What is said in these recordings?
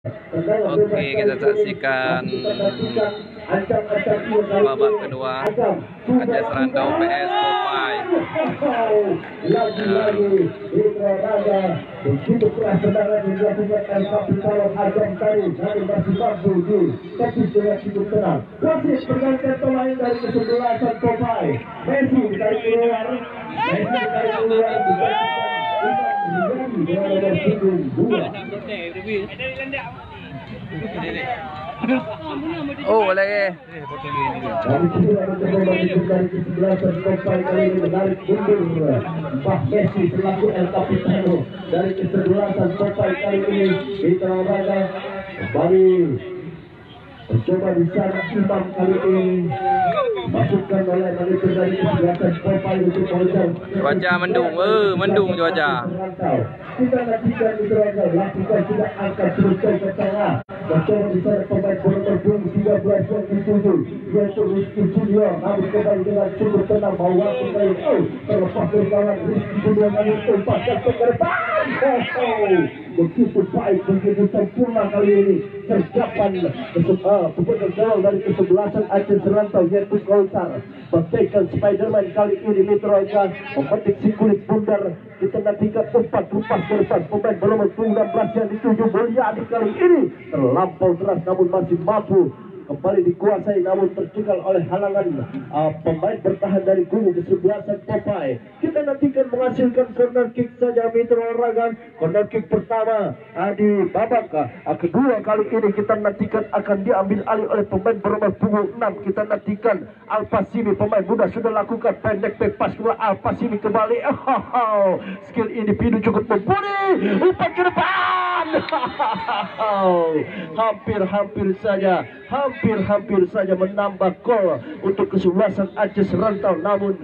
Oke, kita saksikan babak kedua Aceh Serantau PS Popeye. Begitu keras tendangan yang dilakukan El Capitano Agam tadi, namun masih mampu di tepis dengan cukup tenang. Wasit pergantian pemain dari kesebelasan Popeye. Messi dari keluar, Messi dari keluar Oh, lagi. dari kesebelasan Popeye kali ini menarik mundur Mbah Messi selaku El Capitano dari kesebelasan Popeye kali ini Mitra Olahraga kembali mencoba di sana Imam kali ini masukkan oleh manajer dari kesebelasan Popeye untuk mengejar Cuaca mendung cuaca. kita nantikan Mitra Olahraga lakukan sudah angkat terus ke tengah mencoba di sana pemain nomor 13 yang dituju yaitu Rizky Junior, namun kembali dengan cukup tenang bawa kembali terlepas dari kawan Rizky Junior kali tempatkan ke depan. Begitu baik, begitu sempurna kali ini tercapai pemain gawang dari kesebelasan Aceh Serantau yaitu Golkar bagaikan Spiderman kali ini Mitra Olahraga memetik si kulit bundar. Kita nantikan umpan ke depan pemain bernomor 16 yang dituju Mulyadi kali ini terlampau keras namun masih mampu kembali dikuasai namun tercegal oleh halangan pemain bertahan dari kubu kesebelasan Popeye. Kita nantikan menghasilkan corner kick saja Mitra Olahraga. Corner kick pertama di babak kedua kali ini kita nantikan akan diambil alih oleh pemain bernomor punggung 6. Kita nantikan Al-Pasimi, pemain muda sudah lakukan pendek pas keluar Al-Pasimi kembali. Skill individu cukup mumpuni, umpan ke depan. Hampir saja menambah gol untuk kesebelasan Aceh Serantau, namun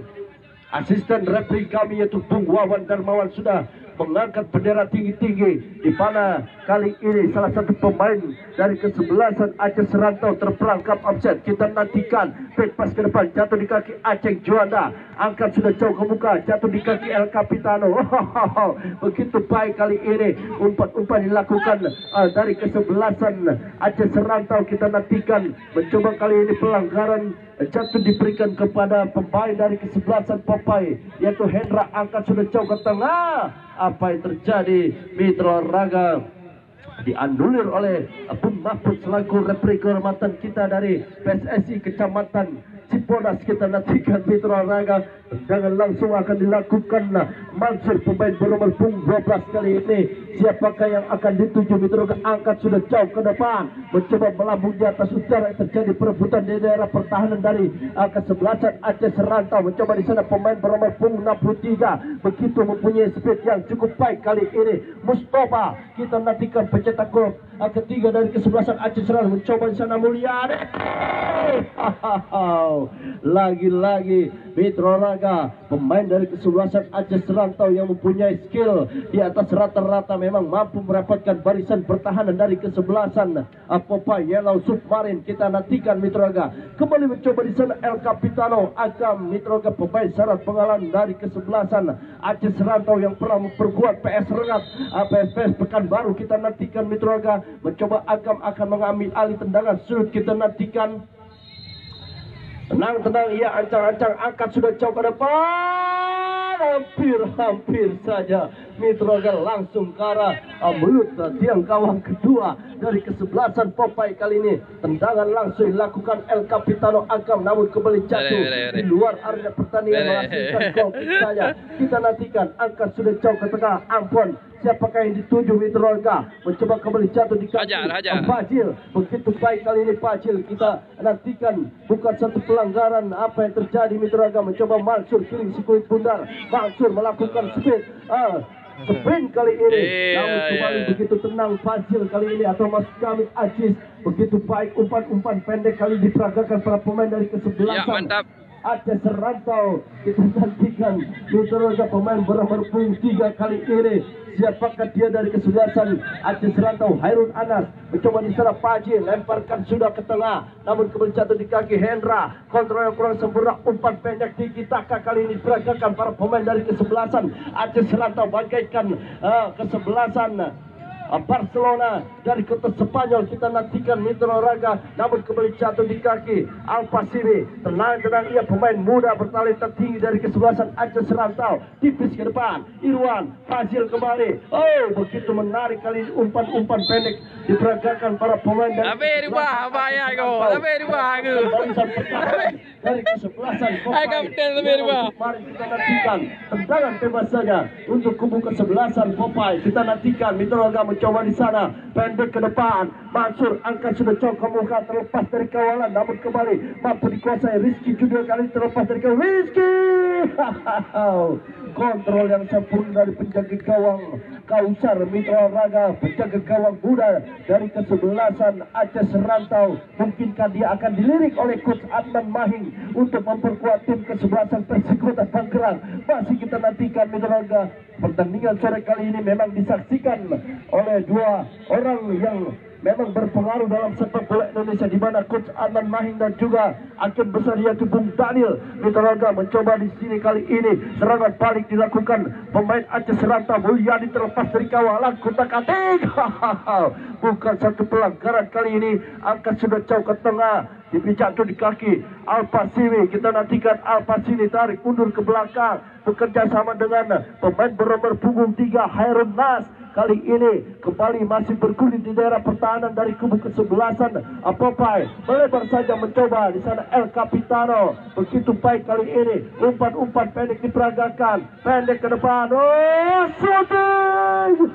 asisten referee kami yaitu Bung Wawan Darmawan sudah mengangkat bendera tinggi-tinggi di mana kali ini salah satu pemain dari kesebelasan Aceh Serantau terperangkap offset. Kita nantikan pas ke depan jatuh di kaki Aceh Juanda, angkat sudah jauh ke muka, jatuh di kaki El Capitano. Begitu baik kali ini umpan dilakukan dari kesebelasan Aceh Serantau. Kita nantikan mencoba kali ini pelanggaran jatuh diberikan kepada pemain dari kesebelasan Popeye yaitu Hendra, angkat sudah jauh ke tengah. Apa yang terjadi Mitra Olahraga dianulir oleh Bung Mahfud selaku referee kehormatan kita dari PSSI Kecamatan Cipodas. Kita nantikan Mitra Olahraga tendangan langsung akan dilakukan Mansur pemain bernomor 12 kali ini. Siapakah yang akan dituju Mitra Olahraga? Angkat sudah jauh ke depan mencoba melambung di atas utara. Terjadi perebutan di daerah pertahanan dari kesebelasan Aceh Serantau. Mencoba di sana pemain bernomor 63 begitu mempunyai speed yang cukup baik kali ini Mustafa. Kita nantikan pencetak gol ketiga dari kesebelasan Aceh Serantau. Mencoba di sana Mulyadi. Lagi-lagi Mitra Olahraga pemain dari kesebelasan Aceh Serantau yang mempunyai skill di atas rata-rata memang mampu merapatkan barisan pertahanan dari kesebelasan Popeye Yellow Submarine. Kita nantikan Mitra Olahraga kembali mencoba di sana El Capitano Agam. Mitra Olahraga pemain syarat pengalaman dari kesebelasan Aceh Serantau yang pernah memperkuat PS Rengat PSPS Pekanbaru. Kita nantikan Mitra Olahraga mencoba Agam akan mengambil alih tendangan sudut. Kita nantikan tenang, ia ancang-ancang angkat sudah jauh ke depan. Hampir saja Mitra Olahraga langsung ke arah mulut tiang gawang kedua dari kesebelasan Popeye kali ini. Tendangan langsung dilakukan El Capitano Agam namun kembali jatuh di luar area pertandingan menghasilkan gol saja. Kita nantikan angkat sudah jauh ke tengah. Ampun, siapakah yang dituju Mitra Olahraga? Mencoba kembali jatuh di kaki Fajil. Begitu baik kali ini Fajil. Kita nantikan bukan satu pelanggaran. Apa yang terjadi Mitra Olahraga? Mencoba Mansur kiri si kulit bundar. Mansur melakukan sprint kali ini, namun kembali begitu tenang Fajil kali ini atau maksud kami Aziz. Begitu baik umpan pendek kali diperagakan para pemain dari kesebelasan Aceh Serantau. Kita nantikan Mitra Olahraga pemain bernomor 3 kali ini. Siapakah dia dari kesebelasan Aceh Serantau? Hairun Anas mencoba di sana Fajil, lemparkan sudah ke tengah namun kembali jatuh di kaki Hendra. Kontrol yang kurang sempurna, umpan pendek Tiki Taka kali ini diperagakan para pemain dari kesebelasan Aceh Serantau bagaikan kesebelasan Barcelona dari kota Spanyol kita nantikan Mitra Raga, namun kembali jatuh di kaki Al-Pasimi. Tenang ia pemain muda bertalenta tinggi dari kesebelasan Aceh Serantau, tipis ke depan Irwan Fazil kembali. Oh, begitu menarik kali ini, umpan-umpan pendek diperagakan para pemain dari dari kesebelasan mari kita nantikan tendangan bebas saja untuk kubu kesebelasan Popeye. Kita nantikan Mitra Raga mencoba di sana, pendek ke depan Mansur angkat sudah jauh ke muka, terlepas dari kawalan, namun kembali mampu dikuasai Rizky. Kedua kali terlepas dari kawalan Rizky. Kontrol yang sempurna dari penjaga gawang Kausar Mitra Raga, penjaga gawang muda dari kesebelasan Aceh Serantau. Mungkinkah dia akan dilirik oleh Coach Adnan Mahing untuk memperkuat tim kesebelasan Persikota Tangerang? Masih kita nantikan Mitra Raga. Pertandingan sore kali ini memang disaksikan oleh dua orang yang memang berpengaruh dalam sepak bola Indonesia, di mana Coach Adnan Mahing dan juga agen besar yaitu Bung Daniel. Mitra Raga mencoba di sini kali ini, serangan balik dilakukan pemain Aceh Serantau. Mulyadi terlepas dari kawalan, kutak-atik. Bukan satu pelanggaran kali ini, angkat sudah jauh ke tengah, jatuh di kaki Al-Pasimi. Kita nantikan Al-Pasimi tarik mundur ke belakang, bekerja sama dengan pemain bernomor punggung 3 Hairun Nas. Kali ini kembali masih bergulir di daerah pertahanan dari kubu kesebelasan Popeye. Melebar saja mencoba di sana El Capitano. Begitu baik kali ini, umpan-umpan pendek diperagakan, pendek ke depan. Oh, shooting!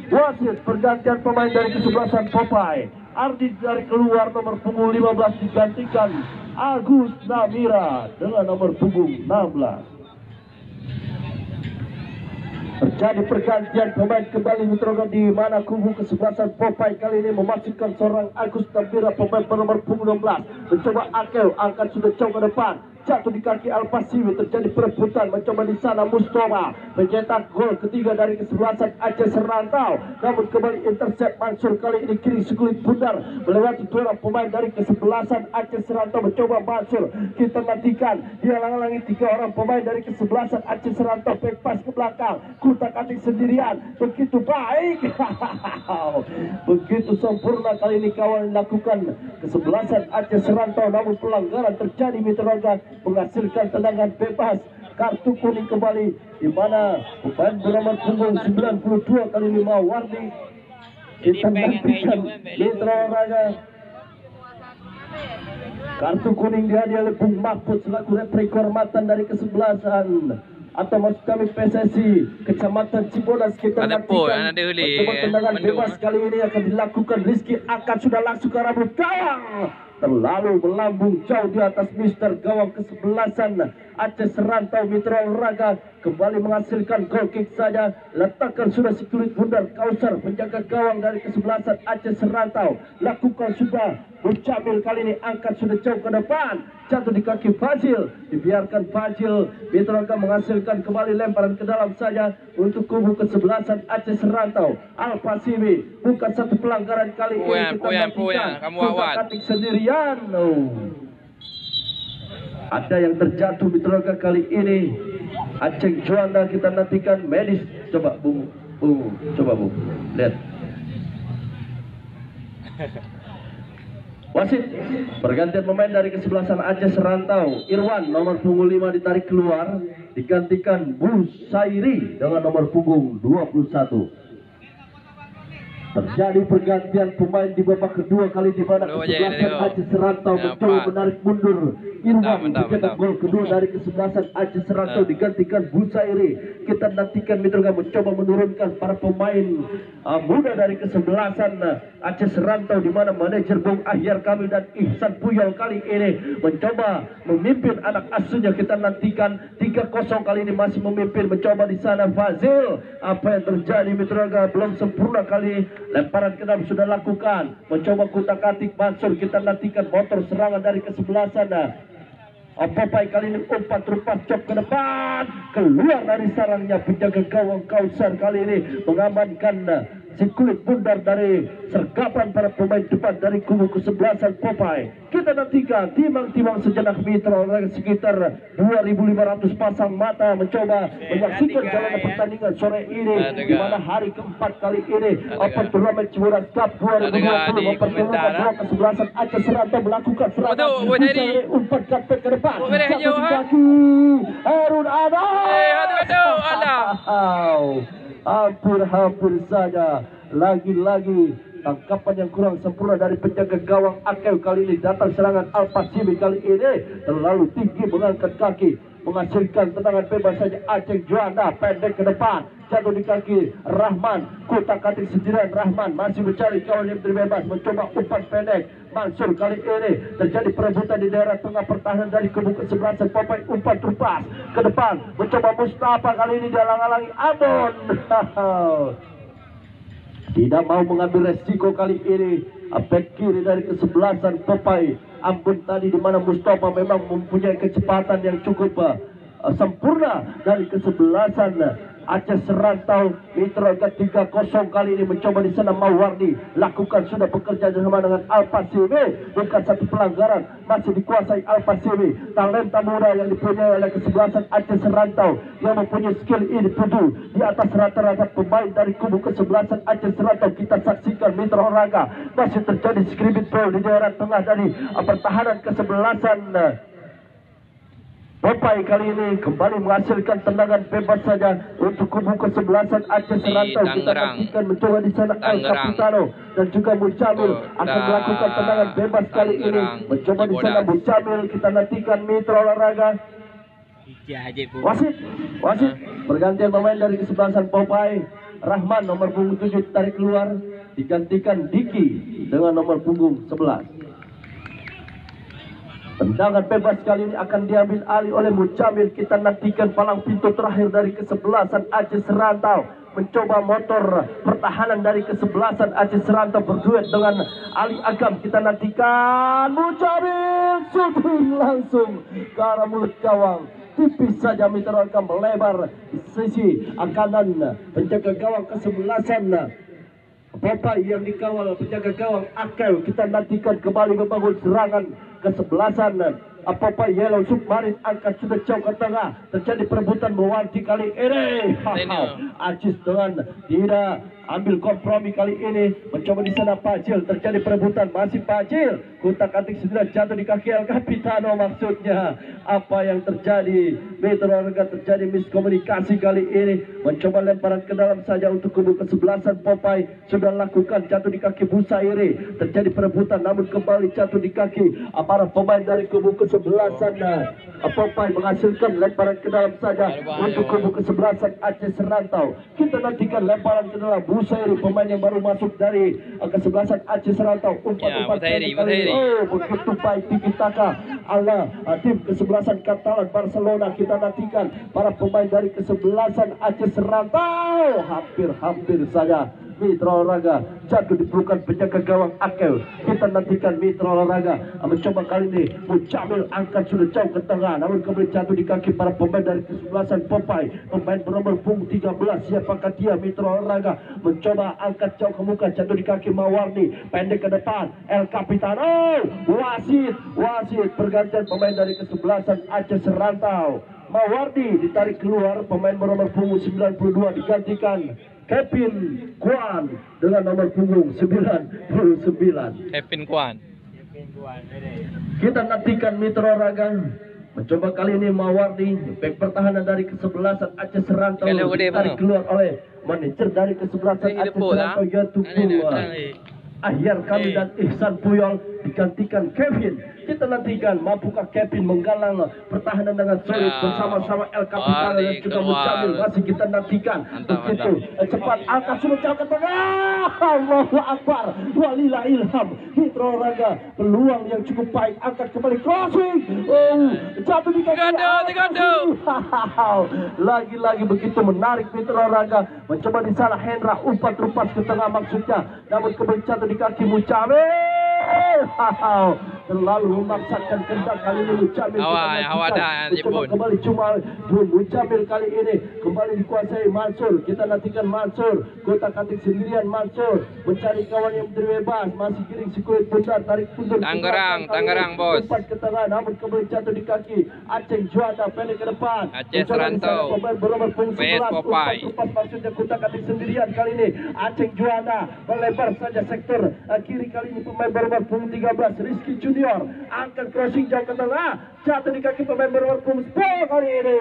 Wasit pergantian pemain dari kesebelasan Popeye. Ardi dari keluar, nomor punggung 15 digantikan Agus Namira dengan nomor punggung 16. Terjadi pergantian pemain kembali Mitra Raga, di mana kubu kesebelasan Popeye kali ini memasukkan seorang Agus Namira, pemain bernomor punggung 16. Mencoba Akel, angkat sudah jauh ke depan, jatuh di kaki Al-Pasimi. Terjadi perebutan, mencoba di sana Mustafa mencetak gol ketiga dari kesebelasan Aceh Serantau, namun kembali intercept Mansur. Kali ini kiri sekulit bundar melewati dua pemain dari kesebelasan Aceh Serantau. Mencoba Mansur, kita nantikan dia halangi tiga orang pemain dari kesebelasan Aceh Serantau, back pass ke belakang, kutak-atik sendirian, begitu baik. Begitu sempurna kali ini kawan lakukan kesebelasan Aceh Serantau, namun pelanggaran terjadi. Mitra Raga menghasilkan tendangan bebas, kartu kuning kembali, di mana pemain bernomor punggung 92 kali ini Mawardi. Kita nantikan Mitra Raga. Kartu kuning dihadiah oleh Bung Mahfud selaku referi kehormatan dari kesebelasan, atau maksud kami PSSI Kecamatan Cibodas. Kita nantikan tendangan bebas kali ini akan dilakukan. Rizky akan sudah langsung ke arah gawang, terlalu melambung jauh di atas Mister gawang kesebelasan Aceh Serantau. Mitra Raga kembali menghasilkan gol kick saja, letakkan sudah si kulit bundar Kausar, penjaga gawang dari kesebelasan Aceh Serantau. Lakukan sudah Mucamil, kali ini angkat sudah jauh ke depan, jatuh di kaki Fazil, dibiarkan Fazil. Mitra Raga menghasilkan kembali lemparan ke dalam saja untuk kubu kesebelasan Aceh Serantau. Al-Pasimi, bukan satu pelanggaran kali ini, kita kutak-atik sendirian. Ada yang terjatuh Mitra Raga kali ini, Aceh Juanda. Kita nantikan medis. Coba Bung, coba Bung, lihat. Wasit pergantian pemain dari kesebelasan Aceh Serantau. Irwan nomor punggung 5 ditarik keluar, digantikan Busairi dengan nomor punggung 21. Terjadi pergantian pemain di babak kedua kali, di mana kesebelasan Aceh Serantau mencoba menarik mundur. Irwan mencetak gol kedua dari kesebelasan Aceh Serantau, digantikan Busairi. Kita nantikan Mitra Raga mencoba menurunkan para pemain muda dari kesebelasan Aceh Serantau, di mana manajer Bung Ahyar Kamil dan Ihsan Puyol kali ini mencoba memimpin anak asuhnya. Kita nantikan 3-0 kali ini masih memimpin, mencoba di sana Fazil. Apa yang terjadi Mitra Raga? Belum sempurna kali, lemparan ke dalam sudah lakukan, mencoba kutak-atik Mansur. Kita nantikan motor serangan dari kesebelasan Popeye kali ini, umpan terupas cop ke depan, keluar dari sarangnya penjaga gawang Kausar. Kali ini mengamankan si kulit bundar dari sergapan para pemain depan dari kubu kesebelasan Popeye. Kita nantikan timang-timang sejenak Mitra sekitar 2.500 pasang mata mencoba menyaksikan jalannya pertandingan sore ini, di mana hari keempat kali ini Open Turnamen Cibodas Cup 2020 mempertemukan dua kesebelasan Aceh Serantau melakukan serangan umpan karpet ke depan. Jatuh di kaki Harun Adam. Hampir saja lagi-lagi tangkapan yang kurang sempurna dari penjaga gawang Akew kali ini. Datang serangan Al-Pasimi kali ini terlalu tinggi mengangkat kaki, menghasilkan tendangan bebas saja. Aceh Juanda pendek ke depan, jatuh di kaki Rahman, kutak-katik sendirian. Rahman masih mencari kawan yang bebas, mencoba umpan pendek. Mansur kali ini terjadi perebutan di daerah tengah pertahanan dari kubu kesebelasan Popeye. Umpan terpas ke depan, mencoba Mustafa kali ini dihalang-halangi Ambon. Tidak mau mengambil resiko kali ini bek kiri dari kesebelasan Popeye. Ambon tadi di mana Mustafa memang mempunyai kecepatan yang cukup sempurna dari kesebelasan Aceh Serantau. Mitra ke 3-0 kali ini mencoba di sana. Mawardi lakukan sudah bekerja sama dengan Al-Pasimi, bukan satu pelanggaran, masih dikuasai Al-Pasimi. Talenta muda yang dipunyai oleh kesebelasan Aceh Serantau yang mempunyai skill individu di atas rata-rata pemain dari kubu kesebelasan Aceh Serantau. Kita saksikan Mitra olahraga masih terjadi skribit ball di daerah tengah dari pertahanan kesebelasan Popeye kali ini kembali menghasilkan tendangan bebas saja untuk kubu kesebelasan Aceh Serantau. Kita nantikan mencoba di sana El Capitano dan juga Mucamil akan melakukan tendangan bebas kali ini. Mencoba di sana Mucamil, kita nantikan Mitra olahraga. Wasit pergantian pemain dari kesebelasan Popeye. Rahman nomor punggung 7 tarik keluar, digantikan Diki dengan nomor punggung 11. Tendangan bebas kali ini akan diambil alih oleh Mucamil. Kita nantikan palang pintu terakhir dari kesebelasan Aceh Serantau. Mencoba motor pertahanan dari kesebelasan Aceh Serantau berduet dengan Ali Agam. Kita nantikan Mucamil shooting langsung ke arah mulut gawang. Tipis saja Mitra Agam melebar di sisi kanan penjaga gawang kesebelasan Popeye yang dikawal penjaga gawang Akew. Kita nantikan kembali membangun serangan kesebelasan Popeye Yellow Submarine. Angkat sudah jauh ke tengah, terjadi perebutan Mawardi kali ini. Aziz dengan tidak ambil kompromi kali ini, mencoba di sana Pacil, terjadi perebutan masih Pacil, kutak-katik sudah jatuh di kaki El Capitano. Maksudnya apa yang terjadi? Mitra olahraga terjadi miskomunikasi kali ini, mencoba lemparan ke dalam saja untuk kubu kesebelasan Popeye. Sudah lakukan jatuh di kaki Busairi, terjadi perebutan namun kembali jatuh di kaki para pemain dari kubu kesebelasan Popeye, menghasilkan lemparan ke dalam saja untuk kubu kesebelasan Aceh Serantau. Kita nantikan lemparan ke dalam Busairi, pemain yang baru masuk dari kesebelasan Aceh Serantau. Umpan-umpan kali begitu baik tiki-taka ala tim kesebelasan Catalan Barcelona. Kita nantikan para pemain dari kesebelasan Aceh Serantau. Hampir saja Mitra olahraga jatuh di pelukan penjaga gawang Akew. Kita nantikan Mitra olahraga mencoba kali ini. Mucamil angkat sudah jauh ke tengah, namun kemudian jatuh di kaki para pemain dari kesebelasan Popeye. Pemain bernomor punggung 13, siapakah dia? Mitra olahraga mencoba angkat jauh ke muka, jatuh di kaki Mawardi, pendek ke depan El Capitano. Wasit pergantian pemain dari kesebelasan Aceh Serantau. Mawardi ditarik keluar, pemain bernomor punggung 92 digantikan Kevin Kwan dengan nomor punggung 99. Kevin Kwan. Kita nantikan Mitra olahraga mencoba kali ini Mawardi, bek pertahanan dari kesebelasan Aceh Serantau, ditarik keluar oleh manajer dari kesebelasan Aceh Serantau yaitu Ahyar Kami dan Ihsan Puyol, digantikan Kevin. Kita nantikan mampukah Kevin menggalang pertahanan dengan solid bersama-sama El Capitano dan juga Mucamil. Masih kita nantikan begitu cepat angkat sudah jauh ke tengah. Allahu Akbar, walilah ilham. Mitra olahraga peluang yang cukup baik, angkat kembali crossing. Jatuh di kaki. Lagi-lagi begitu menarik Mitra olahraga mencoba di sana Hendra umpan terupas ke tengah maksudnya, namun kemudian jatuh di kaki Mucamil. terlalu memaksakan kehendak kali ini Mujamil. Mencoba kembali cuma Mujamil kali ini kembali dikuasai Mansur. Kita nantikan Mansur, kotak-katik sendirian Mansur mencari kawan yang bebas, masih giring si kulit bundar, tarik mundur Tangerang bos. Umpan ke tengah namun kembali jatuh di kaki Aceh Juanda, pendek ke depan Aceh Serantau PS Popeye. Maksudnya kotak-katik sendirian kali ini Aceh Juanda melebar saja sektor kiri. Kali ini pemain bernomor punggung 13 Rizky Junior angkat crossing jauh ke tengah, jatuh di kaki pemain bernomor punggung 10. Kali ini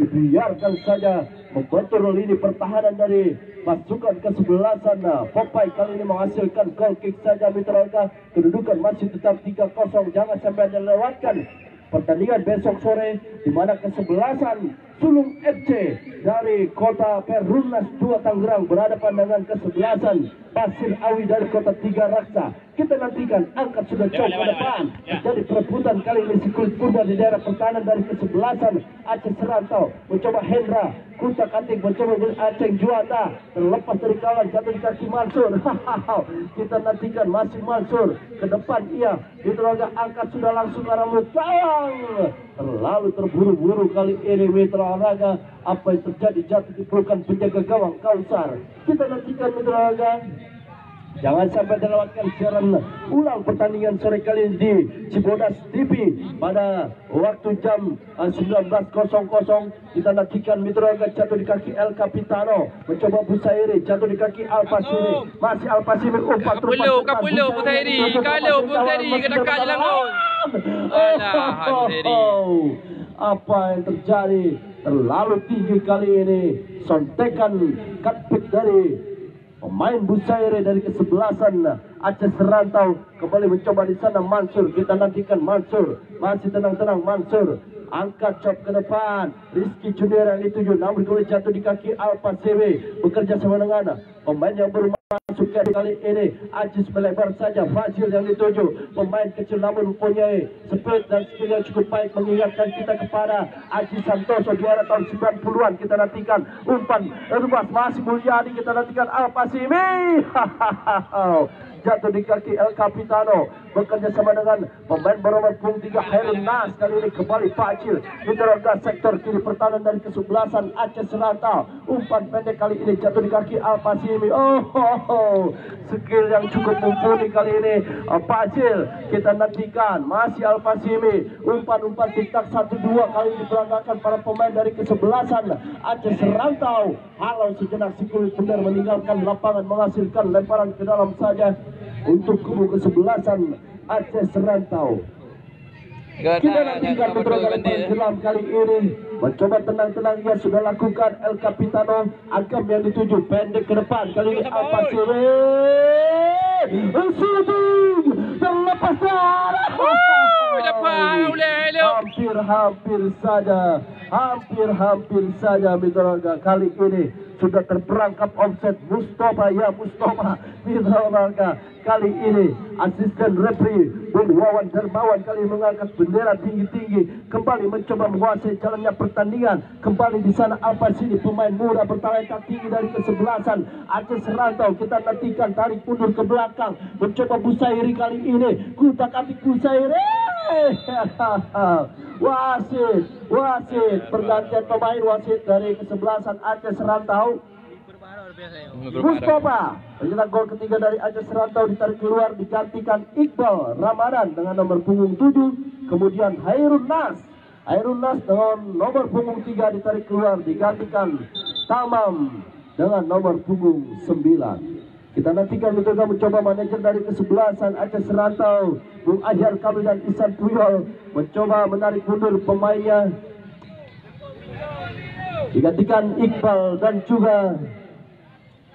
dibiarkan saja membentur lini pertahanan dari pasukan kesebelasan. Popeye kali ini menghasilkan goal kick saja Mitra Olga. Kedudukan masih tetap 3-0. Jangan sampai Anda lewatkan pertandingan besok sore di mana kesebelasan Sulung FC dari kota Perumnas 2 Tangerang berhadapan dengan kesebelasan Pasir Awi dari kota 3 Raksa. Kita nantikan angkat sudah jauh ke depan. Jadi perebutan kali ini si kulit bundar di daerah pertahanan dari kesebelasan Aceh Serantau. Mencoba Hendra, kutak-katik mencoba Aceh Juanda, terlepas dari kawan, jatuh di kaki Mansur. Kita nantikan masih Mansur ke depan, ia Mitra angkat sudah langsung ke arah Mutawang. Terlalu terburu-buru kali ini Mitra Olahraga. Apa yang terjadi, jatuh di pelukan penjaga gawang Kausar. Kita nantikan Mitra Olahraga. Jangan sampai terlewatkan siaran ulang pertandingan sore kali ini di Cibodas TV pada waktu jam 19.00. Kita nantikan Mitra Olahraga jatuh di kaki El Capitano, mencoba Busairi, jatuh di kaki Al-Pasiri, masih Al-Pasiri umpan Kapulu Busairi, kalau Busairi kena kat dalam gol. Apa yang terjadi? Terlalu tinggi kali ini. Sontekan cutback dari pemain Busairi dari kesebelasan Aceh Serantau. Kembali mencoba di sana Mansur. Kita nantikan Mansur. Masih tenang-tenang Mansur. Angkat chop ke depan. Rizky Junior yang dituju. Namun kembali jatuh di kaki Alfa CW. Bekerja sama dengan pemain yang baru masuk kali ini. Ajis melebar saja. Fazil yang dituju. Pemain kecil namun mempunyai speed dan skill yang cukup baik. Mengingatkan kita kepada Ajis Santoso di era tahun 90-an. Kita nantikan umpan luas. Masih Mulyadi. Kita nantikan Alfa CW. Jatuh di kaki El Capitano, bekerja sama dengan pemain bernomor punggung 3 Hairun Nas. Kali ini kembali Pacil diterogasi sektor kiri pertahanan dari kesebelasan Aceh Serantau. Umpan pendek kali ini jatuh di kaki Al Pasimi. Skill yang cukup mumpuni kali ini Pacil. Kita nantikan masih Al Pasimi. Umpan-umpan tiktak 1-2 kali ini diperangkatkan para pemain dari kesebelasan Aceh Serantau. Halau sejenak si kulit bundar meninggalkan lapangan, menghasilkan lemparan ke dalam saja untuk kubu kesebelasan Aceh Serantau. Kita nantikan pertandingan jelam kali ini. Mencoba tenang-tenang ia sudah lakukan El Capitano. Agam yang dituju pendek ke depan. Kali ini apa sih? Shooting terlepas hampir saja Mitra Olahraga kali ini sudah terperangkap offset Mustafa Mitra Olahraga. Kali ini asisten referee Bung Wawan Darmawan kali mengangkat bendera tinggi-tinggi, kembali mencoba menguasai jalannya pertandingan. Kembali di sana apa sini pemain muda bertalenta tinggi dari kesebelasan Aceh Serantau. Kita nantikan tarik mundur ke belakang, mencoba Busairi kali ini, kutak-atik Busairi. Wasit pergantian pemain wasit dari kesebelasan Aceh Serantau. Mustafa pencetak gol ketiga dari Aceh Serantau ditarik keluar, digantikan Iqbal Ramadan dengan nomor punggung 7. Kemudian Hairun Nas dengan nomor punggung 3 ditarik keluar, digantikan Tamam dengan nomor punggung 9. Kita nantikan mencoba manajer dari kesebelasan Aceh Serantau Bung Ahyar Kamil dan Isan Puyol mencoba menarik mundur pemainnya, digantikan Iqbal dan juga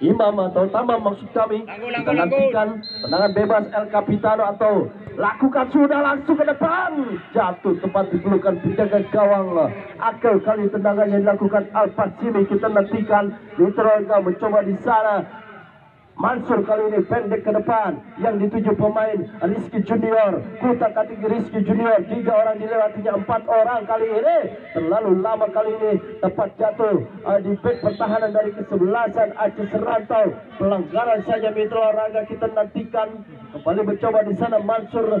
Imam atau Tamam maksud kami. Kita nantikan tendangan bebas El Capitano atau lakukan sudah langsung ke depan, jatuh tepat di pelukan penjaga gawang Akel. Kali tendangan yang dilakukan Al Pasimi. Kita nantikan Mitra Olahraga mencoba di sana. Mansur kali ini pendek ke depan, yang dituju pemain Rizky Junior, kutak-katik Rizky Junior. 3 orang dilewatinya 4 orang kali ini. Terlalu lama kali ini, tepat jatuh di bek pertahanan dari kesebelasan Aceh Serantau. Pelanggaran saja Mitra Olahraga. Kita nantikan kembali mencoba di sana Mansur